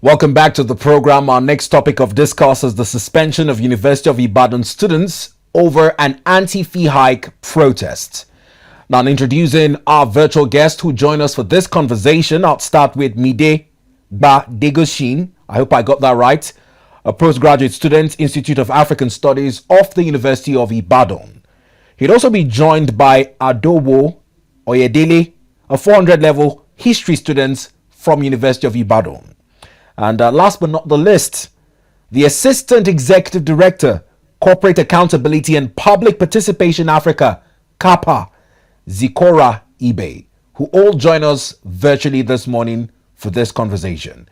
Welcome back to the program. Our next topic of discourse is the suspension of University of Ibadan students over an anti-fee hike protest. Now, introducing our virtual guest who join us for this conversation, I'll start with Mide Gbadegesin. I hope I got that right. A postgraduate student, Institute of African Studies of the University of Ibadan. He'd also be joined by Aduwo Ayodele, a 400 level history student from University of Ibadan. And last but not the least, the Assistant Executive Director, Corporate Accountability and Public Participation Africa, CAPPA, Zikora Ibeh, who all join us virtually this morning for this conversation.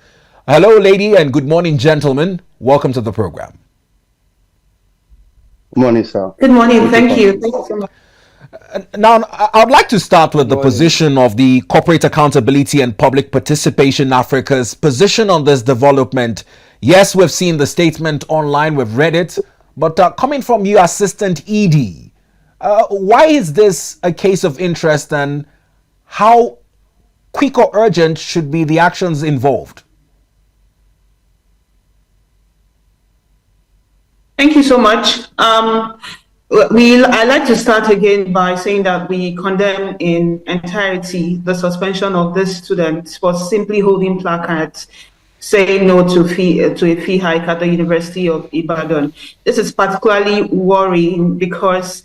Hello, lady, and good morning, gentlemen. Welcome to the program. Good morning, sir. Good morning. Thank you. Thank you so much. Now, I'd like to start with the position of the Corporate Accountability and Public Participation Africa's position on this development. Yes, we've seen the statement online, we've read it, but coming from you, Assistant ED, why is this a case of interest, and how quick or urgent should be the actions involved? Thank you so much. I'd like to start again by saying that we condemn in entirety the suspension of this student for simply holding placards saying no to a fee hike at the University of Ibadan. This is particularly worrying because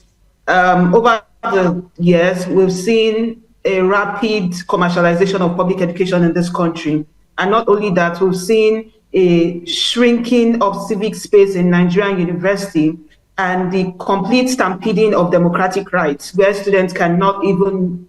over the years we've seen a rapid commercialization of public education in this country, and not only that, we've seen a shrinking of civic space in Nigerian university and the complete stampeding of democratic rights, where students cannot even,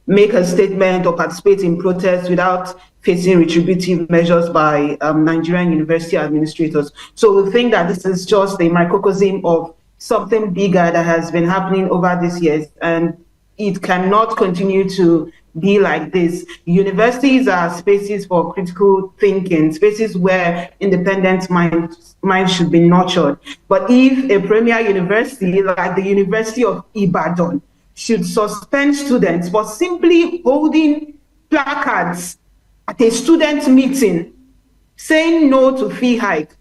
make a statement or participate in protests without facing retributive measures by Nigerian university administrators. So we think that this is just a microcosm of something bigger that has been happening over these years, and it cannot continue to be like this. Universities are spaces for critical thinking, spaces where independent minds should be nurtured. But if a premier university like the University of Ibadan should suspend students for simply holding placards at a student meeting saying no to fee hike,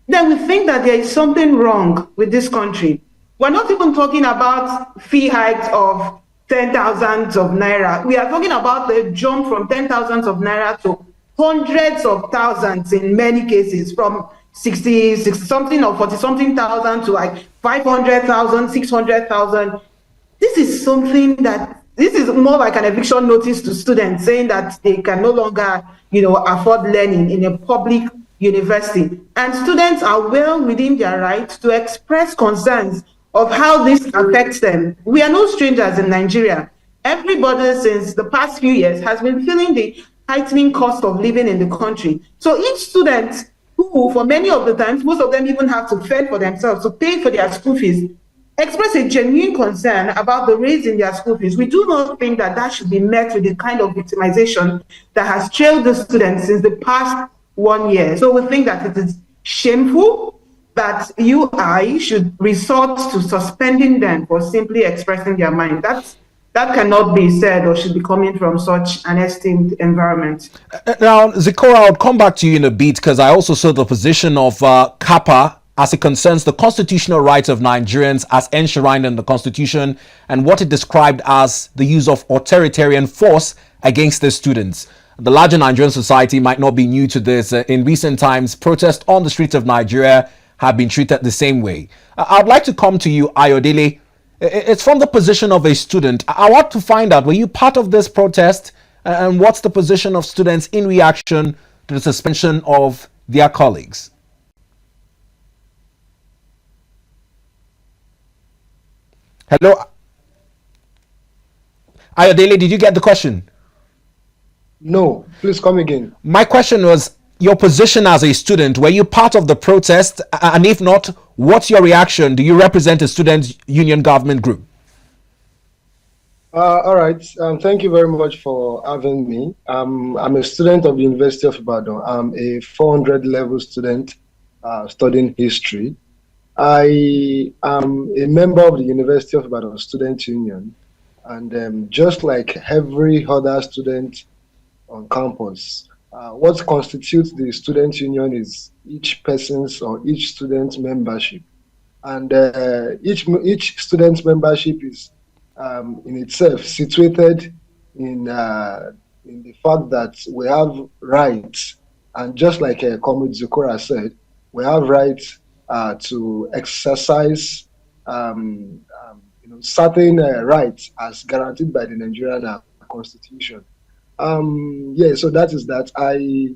then we think that there is something wrong with this country. We're not even talking about fee hikes of 10,000s of naira. We are talking about the jump from 10,000s of naira to hundreds of thousands in many cases, from 60 something or 40 something thousand to like 500,000, 600,000. This is more like an eviction notice to students saying that they can no longer, afford learning in a public university. And students are well within their right to express concerns of how this affects them. We are no strangers in Nigeria. Everybody since the past few years has been feeling the heightening cost of living in the country. So each student who, for many of the times, most of them even have to fend for themselves, to pay for their school fees, express a genuine concern about the raise in their school fees. We do not think that that should be met with the kind of victimization that has trailed the students since the past 1 year. So we think that it is shameful that UI should resort to suspending them for simply expressing their mind. That cannot be said or should be coming from such an esteemed environment. Now, Zikora, I'll come back to you in a bit because I also saw the position of CAPPA as it concerns the constitutional rights of Nigerians as enshrined in the Constitution and what it described as the use of authoritarian force against the students. The larger Nigerian society might not be new to this. In recent times, protests on the streets of Nigeria have been treated the same way. I'd like to come to you, Ayodele. It's from the position of a student. I want to find out, were you part of this protest? And what's the position of students in reaction to the suspension of their colleagues? Hello? Ayodele, did you get the question? No, please come again. My question was, your position as a student, were you part of the protest? And if not, what's your reaction? Do you represent a student union government group? All right. Thank you very much for having me. I'm a student of the University of Ibadan. I'm a 400 level student studying history. I am a member of the University of Ibadan Student Union. And just like every other student on campus, what constitutes the student union is each person's or each student's membership, and each student membership is in itself situated in the fact that we have rights, and just like Comrade Zikora said, we have rights to exercise certain rights as guaranteed by the Nigerian Constitution. Yeah, so that is that. I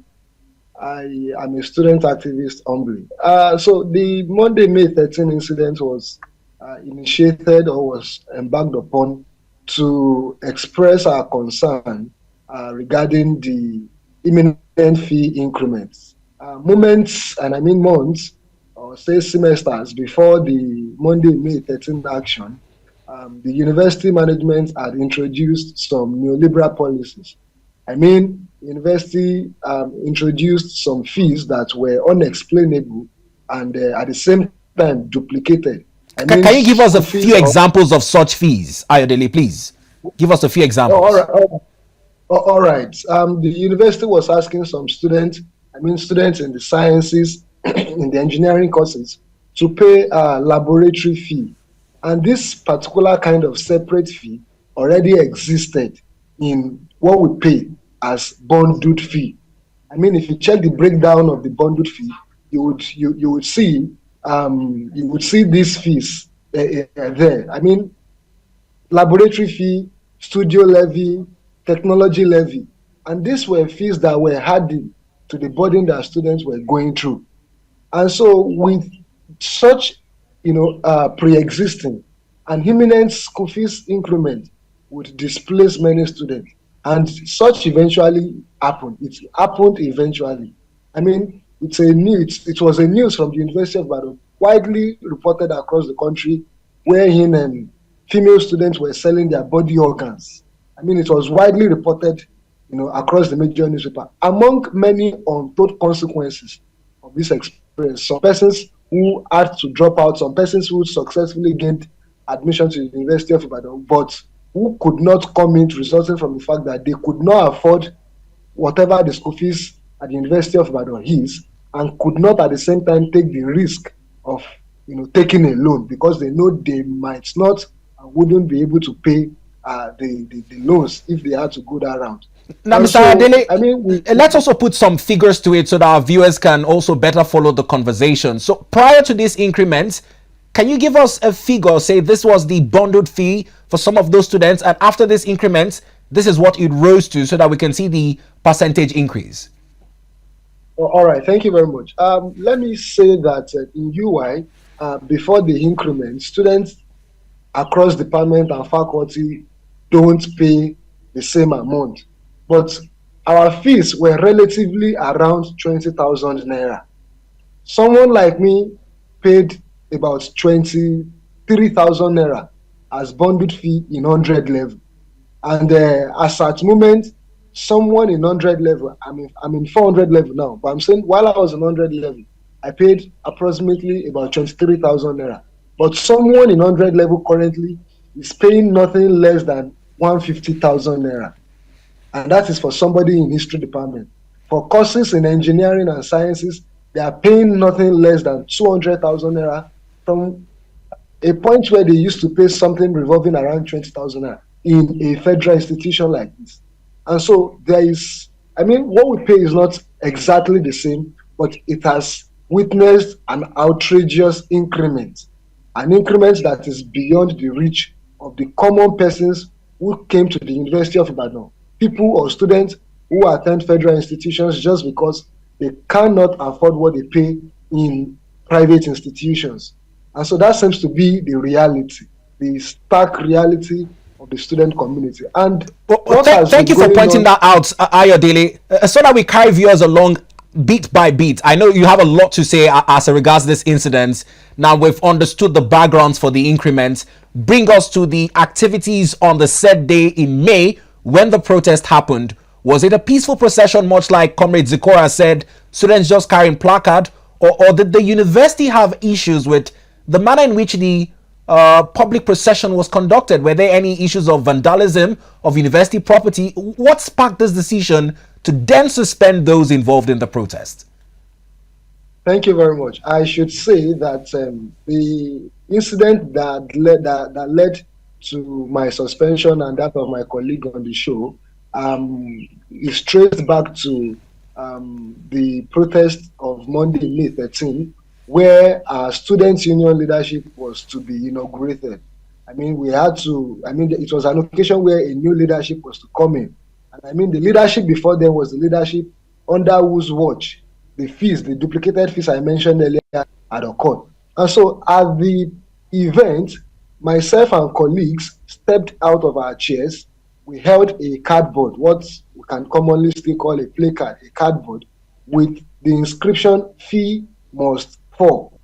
am a student activist humbly. So the Monday, May 13 incident was initiated or was embarked upon to express our concern regarding the imminent fee increments. Moments, and I mean months, or say semesters before the Monday, May 13 action, the university management had introduced some neoliberal policies. I mean, university introduced some fees that were unexplainable and at the same time duplicated. Can you give us a few examples of such fees, Ayodele, please? Give us a few examples. All right. The university was asking some students in the sciences, in the engineering courses, to pay a laboratory fee. And this particular kind of separate fee already existed in what we pay as bundled fee. I mean, if you check the breakdown of the bundled fee, you would see these fees there. I mean, laboratory fee, studio levy, technology levy, and these were fees that were added to the burden that students were going through. And so, with such, pre-existing and imminent school fees increment would displace many students, and such eventually happened. It happened eventually. I mean, it was a news from the University of Ibadan, widely reported across the country, wherein female students were selling their body organs. I mean, it was widely reported, across the major newspaper. Among many untold consequences of this experience, some persons who had to drop out, some persons who successfully gained admission to the University of Ibadan, but who could not come in, resulting from the fact that they could not afford whatever the school fees at the University of Ibadan is, and could not at the same time take the risk of taking a loan, because they know they might not and wouldn't be able to pay the loans if they had to go that route. Now, Mr. Ayodele, let's also put some figures to it so that our viewers can also better follow the conversation. So prior to this increment, can you give us a figure, say this was the bundled fee for some of those students, and after this increment, this is what it rose to, so that we can see the percentage increase? All right, thank you very much. Let me say that in UI, before the increment, students across department and faculty don't pay the same amount. But our fees were relatively around 20,000 naira. Someone like me paid about 23,000 naira as bundled fee in 100 level. And as at moment, someone in 100 level, I'm in 400 level now, but I'm saying while I was in 100 level, I paid approximately about 23,000 naira. But someone in 100 level currently is paying nothing less than 150,000 naira. And that is for somebody in history department. For courses in engineering and sciences, they are paying nothing less than 200,000 naira, from a point where they used to pay something revolving around 20,000 naira in a federal institution like this. And so there is, what we pay is not exactly the same, but it has witnessed an outrageous increment, an increment that is beyond the reach of the common persons who came to the University of Ibadan, people or students who attend federal institutions just because they cannot afford what they pay in private institutions. And so that seems to be the reality, the stark reality of the student community. And thank you for pointing that out, Ayodele, so that we carry viewers along bit by bit. I know you have a lot to say as regards this incident. Now we've understood the backgrounds for the increments. Bring us to the activities on the said day in May when the protest happened. Was it a peaceful procession, much like Comrade Zikora said, students just carrying placard, or did the university have issues with the manner in which the public procession was conducted? Were there any issues of vandalism of university property? What sparked this decision to then suspend those involved in the protest? Thank you very much. I should say that the incident that led to my suspension and that of my colleague on the show is traced back to the protest of Monday, May 13, where our students' union leadership was to be inaugurated. I mean, it was an occasion where a new leadership was to come in. And I mean, the leadership before then was the leadership under whose watch the duplicated fees I mentioned earlier had occurred. And so at the event, myself and colleagues stepped out of our chairs. We held a cardboard, what we can commonly still call a placard, a cardboard, with the inscription, "Fee must fall."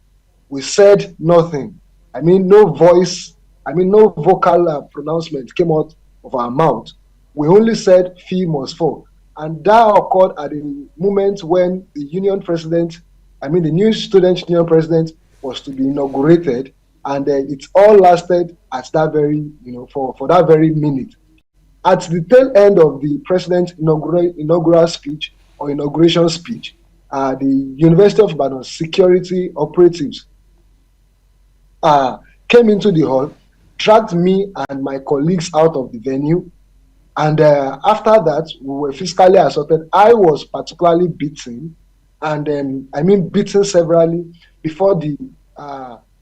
We said nothing. I mean, no vocal pronouncement came out of our mouth. We only said, "Fee must fall." And that occurred at the moment when the new student union president was to be inaugurated. And it all lasted at that very, for that very minute. At the tail end of the president's inaugural speech or inauguration speech, the University of Ibadan security operatives came into the hall, dragged me and my colleagues out of the venue. And after that, we were physically assaulted. I was particularly beaten, and beaten severally before the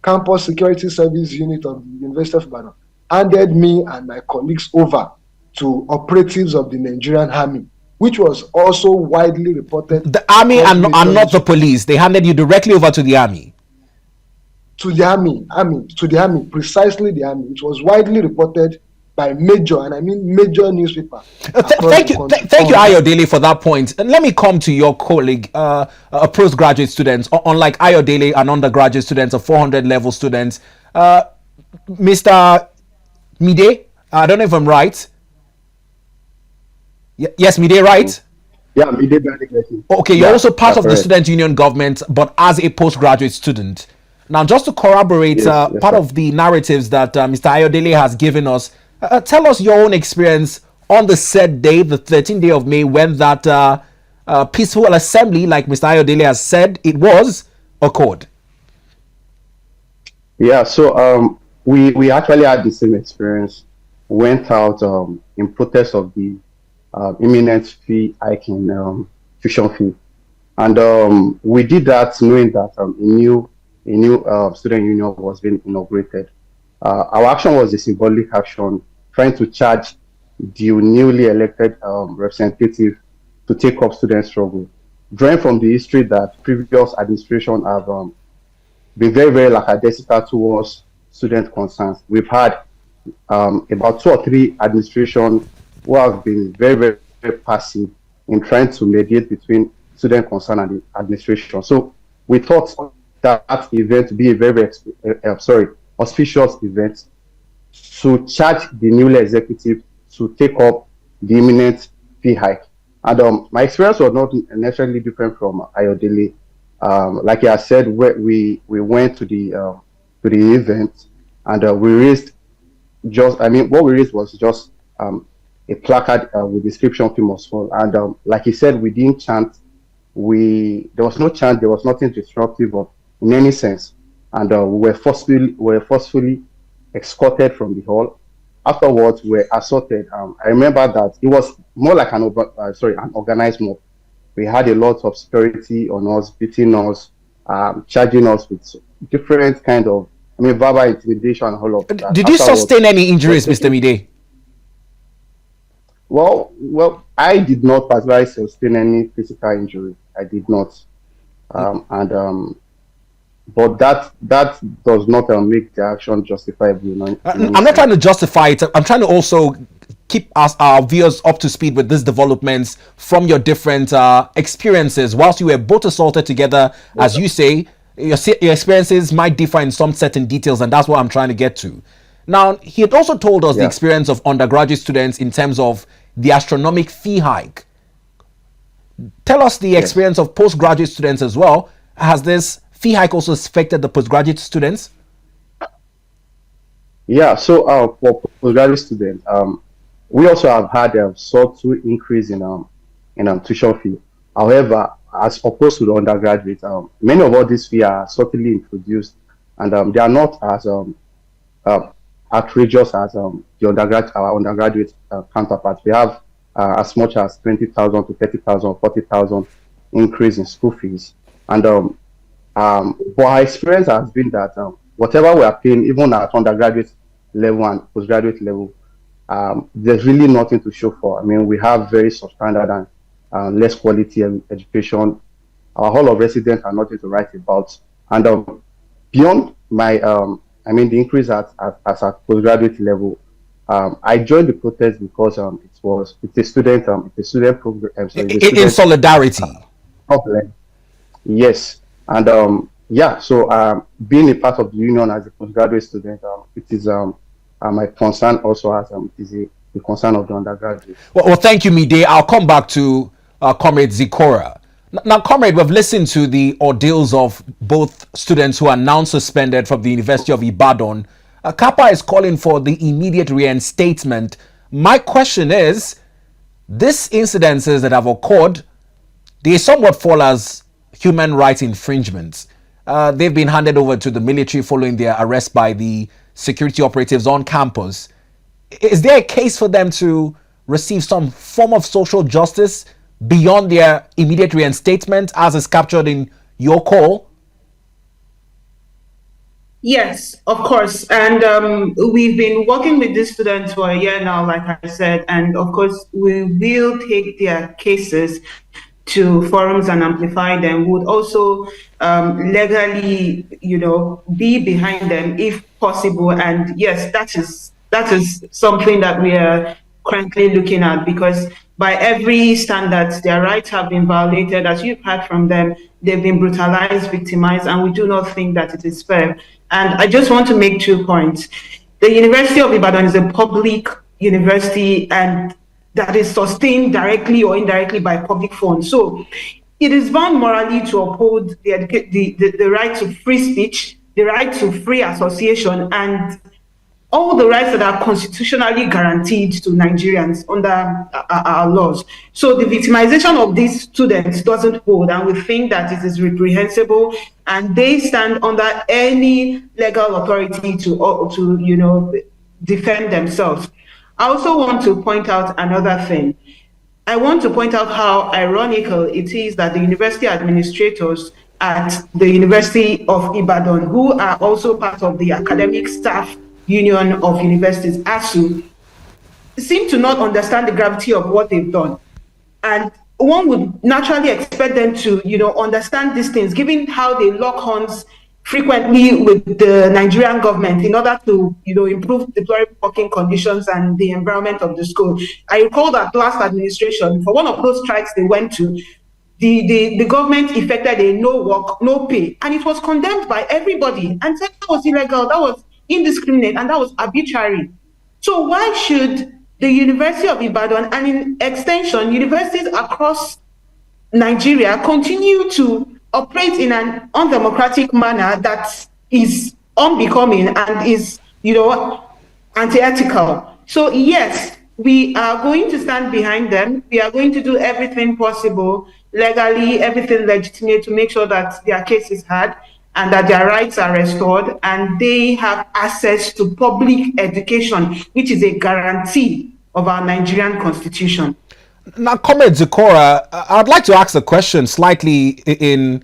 campus security service unit of the University of Ibadan handed me and my colleagues over to operatives of the Nigerian Army, which was also widely reported. The army and not the police. They handed you directly over to the army. To the army, precisely the army. It was widely reported by major newspaper. Thank you, Ayodele, for that point. And let me come to your colleague, a postgraduate student, unlike Ayodele, an undergraduate student, a 400 level student. Mr. Mide, I don't know if I'm right. Yes, Mide, right? Yeah, Mide Gbadegesin. Okay, you're also part of the student union government, but as a postgraduate student. Now, just to corroborate part of the narratives that Mr. Ayodele has given us, tell us your own experience on the said day, the 13th day of May, when that peaceful assembly, like Mr. Ayodele has said it was, occurred. Yeah, so we actually had the same experience. Went out in protest of the imminent fee hike in tuition fee, and we did that knowing that a new student union was being inaugurated. Our action was a symbolic action, trying to charge the newly elected representative to take up student struggle, drawing from the history that previous administration have been very, very lackadaisical towards student concerns. We've had about 2 or 3 administrations who have been very, very, very passive in trying to mediate between student concern and the administration. So we thought that event to be a very, auspicious event to charge the newly executive to take up the imminent fee hike. And my experience was not necessarily different from Ayodele. Like I said, we went to the event, and we raised what we raised was just a placard with description "Fee must fall." And like he said, we didn't chant. There was no chant. There was nothing disruptive in any sense, and we were forcefully escorted from the hall. Afterwards, we were assaulted. I remember that it was more like an organized mob. We had a lot of security on us, beating us, charging us with different kind of, verbal intimidation and all of that. Did you sustain any injuries, Mr. Mide? Well, I did not particularly sustain any physical injury. I did not, but that does not make the action justifiable. I'm not trying to justify it. I'm trying to also keep our viewers up to speed with these developments from your different experiences. Whilst you were both assaulted together, as you say, your experiences might differ in some certain details, and that's what I'm trying to get to. Now, he had also told us the experience of undergraduate students in terms of the astronomical fee hike. Tell us the experience of postgraduate students as well. Has this fee hike also affected the postgraduate students? Yeah, so for postgraduate students, we also have had a subtle increase in tuition fee. However, as opposed to the undergraduate, many of all these fees are subtly introduced, and they are not as uh, outrageous as our undergraduate counterparts. We have as much as 20,000 to 30,000, 40,000 increase in school fees. And but our experience has been that whatever we are paying, even at undergraduate level and postgraduate level, there's really nothing to show for. I mean, we have very substandard and less quality education. Our hall of residents are nothing to write about. And beyond my, the increase at postgraduate level, I joined the protest because it's a student program. Sorry, In solidarity. Problem. Yes, and so being a part of the union as a postgraduate student, it is my concern also as is the concern of the undergraduate. Well, thank you, Mide. I'll come back to Comrade Zikora. Now, Comrade, we've listened to the ordeals of both students who are now suspended from the University of Ibadan. CAPPA is calling for the immediate reinstatement. My question is, these incidences that have occurred, they somewhat fall as human rights infringements. They've been handed over to the military following their arrest by the security operatives on campus. Is there a case for them to receive some form of social justice beyond their immediate reinstatement, as is captured in your call? Yes, of course. And we've been working with these students for a year now, like I said, and of course, we will take their cases to forums and amplify them. Would also legally, be behind them if possible. And yes, that is something that we are currently looking at, because by every standard, their rights have been violated. As you've heard from them, they've been brutalized, victimized, and we do not think that it is fair. And I just want to make 2 points. The University of Ibadan is a public university, and that is sustained directly or indirectly by public funds. So it is bound morally to uphold the right to free speech, the right to free association, and all the rights that are constitutionally guaranteed to Nigerians under our laws. So the victimization of these students doesn't hold, and we think that it is reprehensible, and they stand under any legal authority to defend themselves. I also want to point out another thing. I want to point out how ironical it is that the university administrators at the University of Ibadan, who are also part of the academic staff Union of Universities, ASU, seem to not understand the gravity of what they've done. And one would naturally expect them to, understand these things, given how they lock horns frequently with the Nigerian government in order to, improve deplorable working conditions and the environment of the school. I recall that last administration, for one of those strikes they went to, the government effected a no work, no pay, and it was condemned by everybody and said that was illegal, that was indiscriminate, and that was arbitrary. So why should the University of Ibadan, and in extension, universities across Nigeria, continue to operate in an undemocratic manner that is unbecoming and is, anti-ethical? So yes, we are going to stand behind them. We are going to do everything possible, legally, everything legitimate, to make sure that their case is heard and that their rights are restored and they have access to public education, which is a guarantee of our Nigerian constitution. Now, Comrade Zikora, I'd like to ask a question slightly in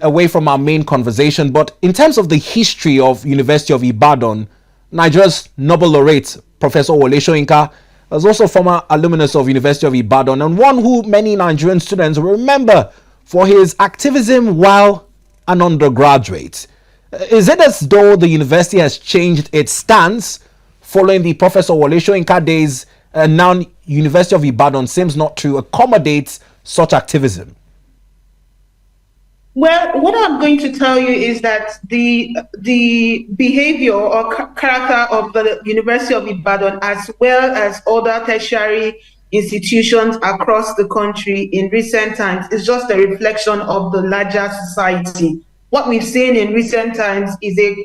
away from our main conversation, but in terms of the history of University of Ibadan, Nigeria's Nobel laureate, Professor Wole Soyinka, was also former alumnus of University of Ibadan, and one who many Nigerian students remember for his activism while an undergraduate. Is it as though the university has changed its stance following the Professor Wole Soyinka days, and now University of Ibadan seems not to accommodate such activism? Well, what I'm going to tell you is that the behavior or character of the University of Ibadan, as well as other tertiary institutions across the country in recent times, is just a reflection of the larger society. What we've seen in recent times is a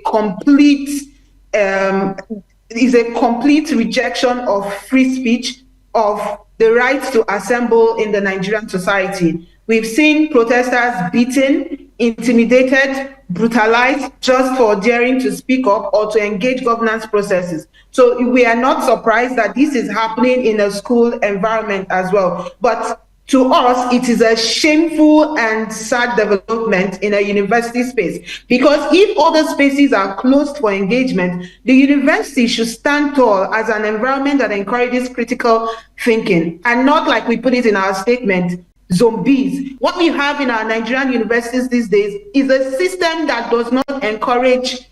complete rejection of free speech, of the right to assemble in the Nigerian society. We've seen protesters beaten, intimidated, brutalized just for daring to speak up or to engage governance processes. So we are not surprised that this is happening in a school environment as well. But to us, it is a shameful and sad development in a university space, because if other spaces are closed for engagement, the university should stand tall as an environment that encourages critical thinking, and not, like we put it in our statement, zombies. What we have in our Nigerian universities these days is a system that does not encourage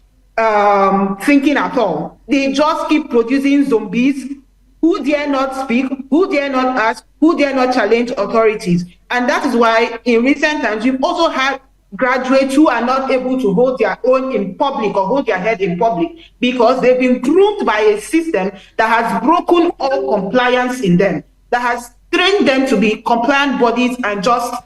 thinking at all. They just keep producing zombies who dare not speak, who dare not ask, who dare not challenge authorities. And that is why in recent times, we've also had graduates who are not able to hold their own in public or hold their head in public because they've been groomed by a system that has broken all compliance in them, that has trained them to be compliant bodies and just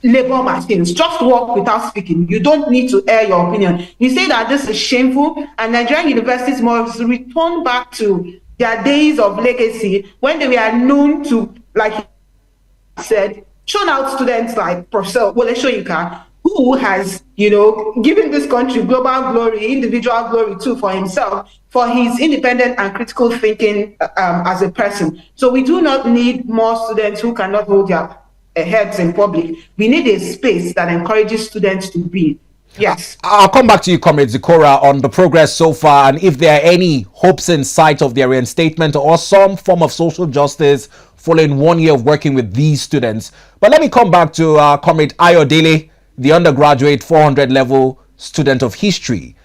labor machines. Just work without speaking. You don't need to air your opinion. You say that this is shameful, and Nigerian universities must return back to their days of legacy when they were known to, like you said, churn out students like Professor Wole Soyinka, who has, given this country global glory, individual glory too for himself, for his independent and critical thinking as a person. So we do not need more students who cannot hold their heads in public. We need a space that encourages students to be. Yes. I'll come back to you, Comrade Zikora, on the progress so far and if there are any hopes in sight of their reinstatement or some form of social justice following 1 year of working with these students. But let me come back to Comrade Ayodele, the undergraduate 400 level student of history.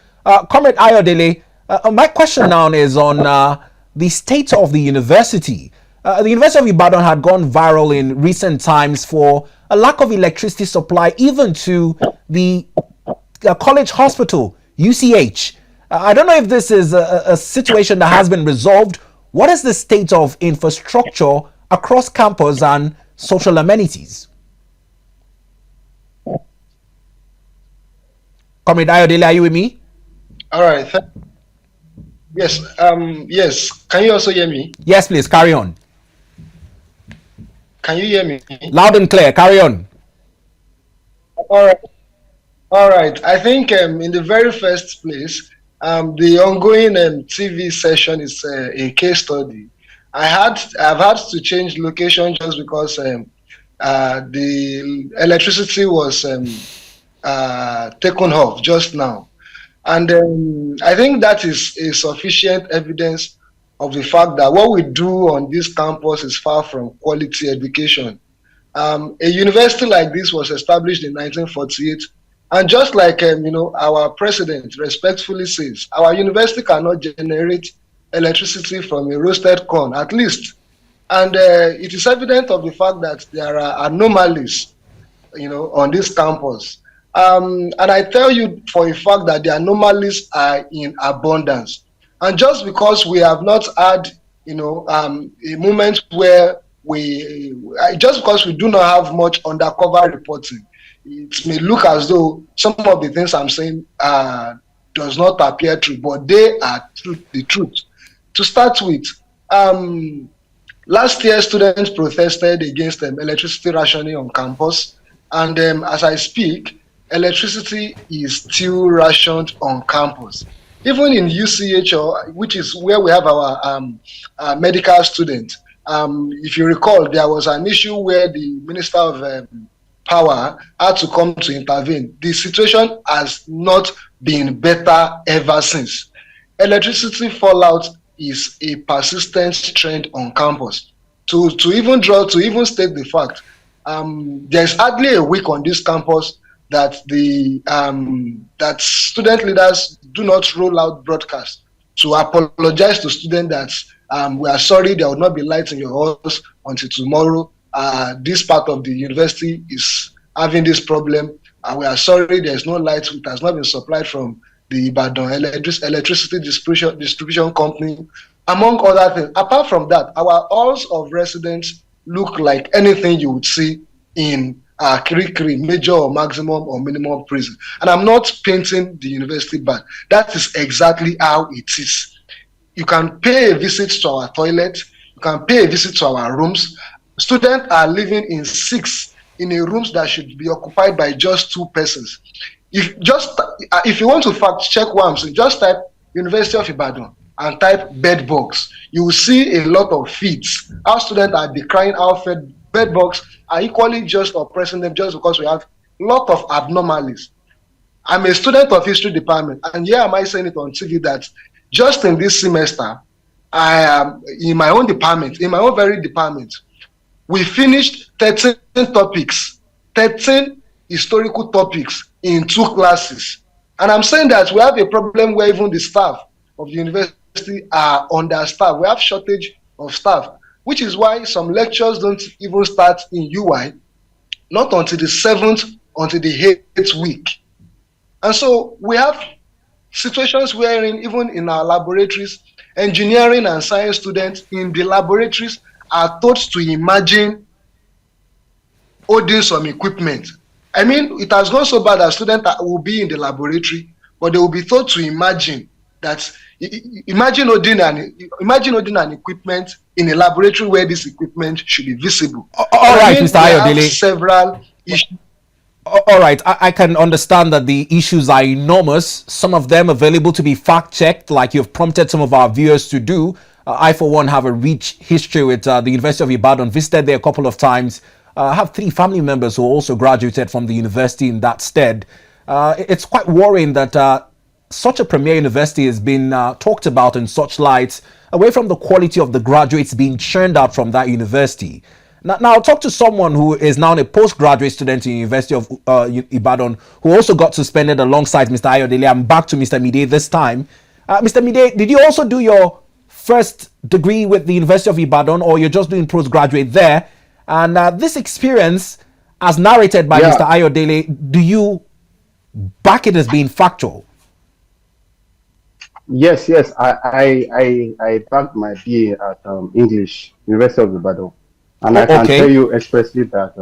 Comrade Ayodele, my question now is on the state of the university. The University of Ibadan had gone viral in recent times for a lack of electricity supply, even to the college hospital, UCH. I don't know if this is a situation that has been resolved. What is the state of infrastructure across campus and social amenities? Comrade Ayodele, are you with me? All right. Yes. Yes. Can you also hear me? Yes, please. Carry on. Can you hear me? Loud and clear. Carry on. All right. All right. I think in the very first place, the ongoing TV session is a case study. I've had to change location just because the electricity was taken off just now, and I think that is a sufficient evidence of the fact that what we do on this campus is far from quality education. A university like this was established in 1948. And just like our president respectfully says, our university cannot generate electricity from a roasted corn, at least. And it is evident of the fact that there are anomalies, on this campus. And I tell you for a fact that the anomalies are in abundance. And just because we have not had, a moment where just because we do not have much undercover reporting, it may look as though some of the things I'm saying does not appear true, but they are the truth. To start with, last year students protested against electricity rationing on campus, and as I speak, electricity is still rationed on campus. Even in UCH, which is where we have our medical students, if you recall, there was an issue where the Minister of Power had to come to intervene. The situation has not been better ever since. Electricity fallout is a persistent trend on campus. To even state the fact, there's hardly a week on this campus that that student leaders do not roll out broadcasts to apologize to students that we are sorry there will not be light in your house until tomorrow. This part of the university is having this problem, and we are sorry there is no light. It has not been supplied from the Ibadan electricity distribution company, among other things. Apart from that, our halls of residence look like anything you would see in Kirikiri, major or maximum or minimum prison. And I'm not painting the university bad. That is exactly how it is. You can pay a visit to our toilet. You can pay a visit to our rooms. Students are living in 6 in a rooms that should be occupied by just 2 persons. If you want to fact check what I'm saying, just type University of Ibadan and type bed bugs. You will see a lot of feeds. Our students are decrying our bed bugs are equally just oppressing them just because we have a lot of abnormalities. I'm a student of history department, and here am I saying it on TV that just in this semester, I am in my own department, in my own very department, we finished 13 topics, 13 historical topics in 2 classes. And I'm saying that we have a problem where even the staff of the university are understaffed. We have shortage of staff, which is why some lectures don't even start in UI, not until the 7th, until the 8th week. And so we have situations wherein even in our laboratories, engineering and science students in the laboratories are taught to imagine holding some equipment. I mean, it has gone so bad that students will be in the laboratory, but they will be taught to imagine that, imagine holding an equipment in a laboratory where this equipment should be visible. All right, Mr. Ayodele. Several issues. All right, I can understand that the issues are enormous, some of them available to be fact-checked, like you've prompted some of our viewers to do. I, for one, have a rich history with the University of Ibadan, visited there a couple of times. I have 3 family members who also graduated from the university in that stead. It's quite worrying that such a premier university has been talked about in such lights, away from the quality of the graduates being churned out from that university. Now, I'll talk to someone who is now a postgraduate student in the University of Ibadan, who also got suspended alongside Mr. Ayodele. I'm back to Mr. Mide this time. Mr. Mide, did you also do your first degree with the University of Ibadan, or you're just doing postgraduate there? And this experience, as narrated by Mr. Ayodele, do you back it as being factual? Yes. I backed my BA at English, University of Ibadan. And I can tell you expressly that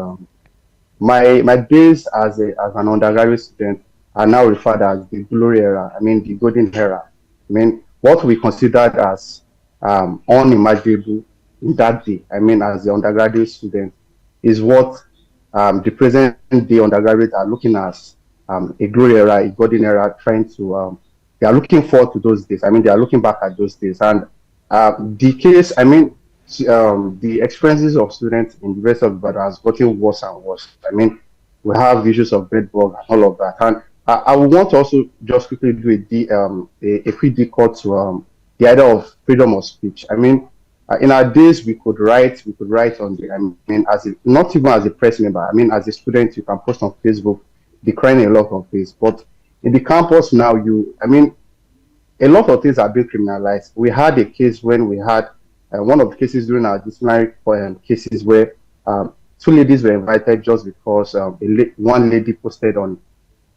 my days as an undergraduate student are now referred as the glory era. I mean, the golden era. I mean, what we considered as unimaginable in that day, I mean, as the undergraduate student, is what the present day undergraduates are looking at a glory era, a golden era, trying to, they are looking forward to those days. I mean, they are looking back at those days. And the case, I mean, the experiences of students in the University of Ibadan has gotten worse and worse. I mean, we have issues of bedbug and all of that. And I would want to also just quickly do a quick decode to the idea of freedom of speech. I mean, in our days, we could write on the, I mean, not even as a press member, I mean, as a student, you can post on Facebook, decrying a lot of things. But in the campus now, I mean, a lot of things are being criminalized. We had a case when we had one of the cases during our disciplinary cases where 2 ladies were invited just because one lady posted on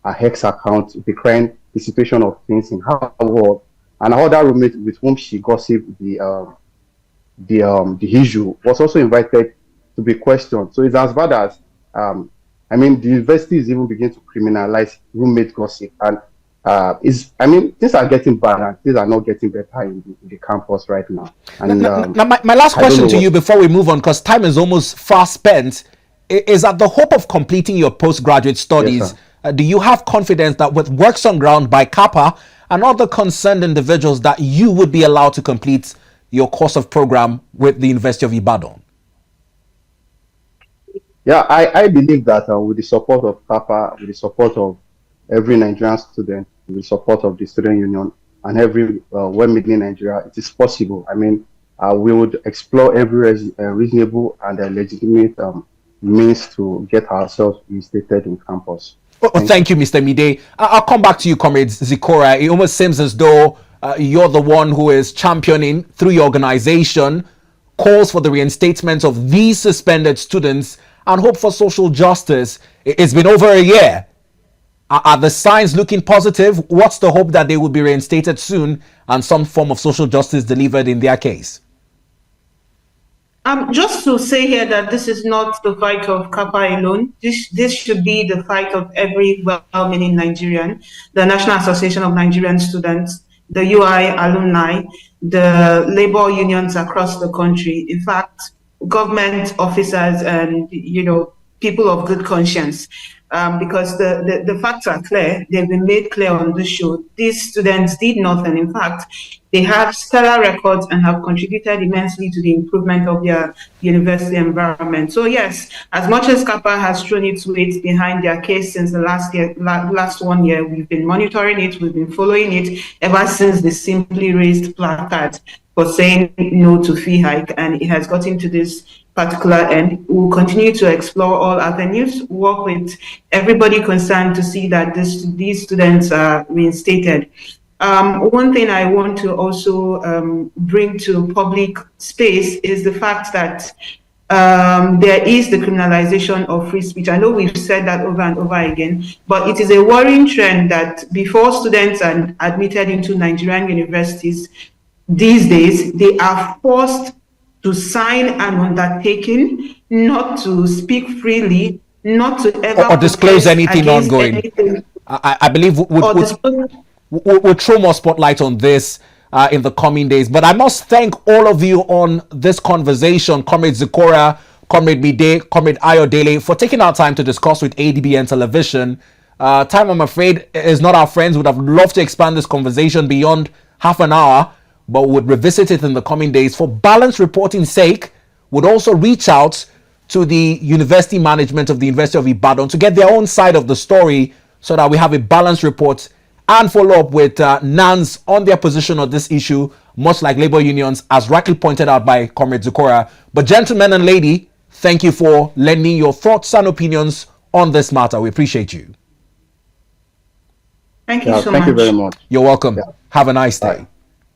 her X account decrying the situation of things in her world, and her other roommate with whom she gossiped the issue was also invited to be questioned. So it's as bad as I mean, the university is even beginning to criminalize roommate gossip, and I mean, things are getting bad and things are not getting better in the campus right now. And now my last question to you before we move on, because time is almost fast spent, is at the hope of completing your postgraduate studies. Yes, do you have confidence that with works on ground by CAPPA and other concerned individuals that you would be allowed to complete your course of program with the University of Ibadan? Yeah, I believe that with the support of CAPPA, with the support of every Nigerian student, with the support of the student union and every well-made in Nigeria, it is possible. I mean, we would explore every reasonable and legitimate means to get ourselves reinstated in campus. Thank you, Mr. Mide. I'll come back to you, Comrade Zikora. It almost seems as though you're the one who is championing, through your organization, calls for the reinstatement of these suspended students and hope for social justice. It's been over a year. Are the signs looking positive? What's the hope that they will be reinstated soon and some form of social justice delivered in their case? Just to say here that this is not the fight of CAPPA alone. This should be the fight of every well-meaning Nigerian. The National Association of Nigerian Students the UI alumni, the labor unions across the country, in fact, government officers and, people of good conscience. Because the facts are clear. They've been made clear on this show. These students did nothing. In fact, they have stellar records and have contributed immensely to the improvement of their university environment. So yes, as much as CAPPA has thrown its weight behind their case since the last 1 year, we've been monitoring it, we've been following it ever since the simply raised placard for saying no to fee hike, and it has gotten to this particular end. We'll continue to explore all avenues, work with everybody concerned to see that these students are reinstated. One thing I want to also bring to public space is the fact that there is the criminalization of free speech. I know we've said that over and over again, but it is a worrying trend that before students are admitted into Nigerian universities these days, they are forced to sign an undertaking not to speak freely, not to ever or disclose anything ongoing. Anything, I believe we'll throw more spotlight on this in the coming days. But I must thank all of you on this conversation, Comrade Zikora, Comrade Mide, Comrade Ayodele, for taking our time to discuss with ADBN Television. Time, I'm afraid, is not our friends. Would have loved to expand this conversation beyond half an hour, but would revisit it in the coming days. For balanced reporting's sake, would also reach out to the university management of the University of Ibadan to get their own side of the story so that we have a balanced report and follow up with NANS on their position on this issue, much like labor unions, as rightly pointed out by Comrade Zikora. But gentlemen and lady, thank you for lending your thoughts and opinions on this matter. We appreciate you. Thank you so much. Thank you very much. You're welcome. Have a nice day. Bye.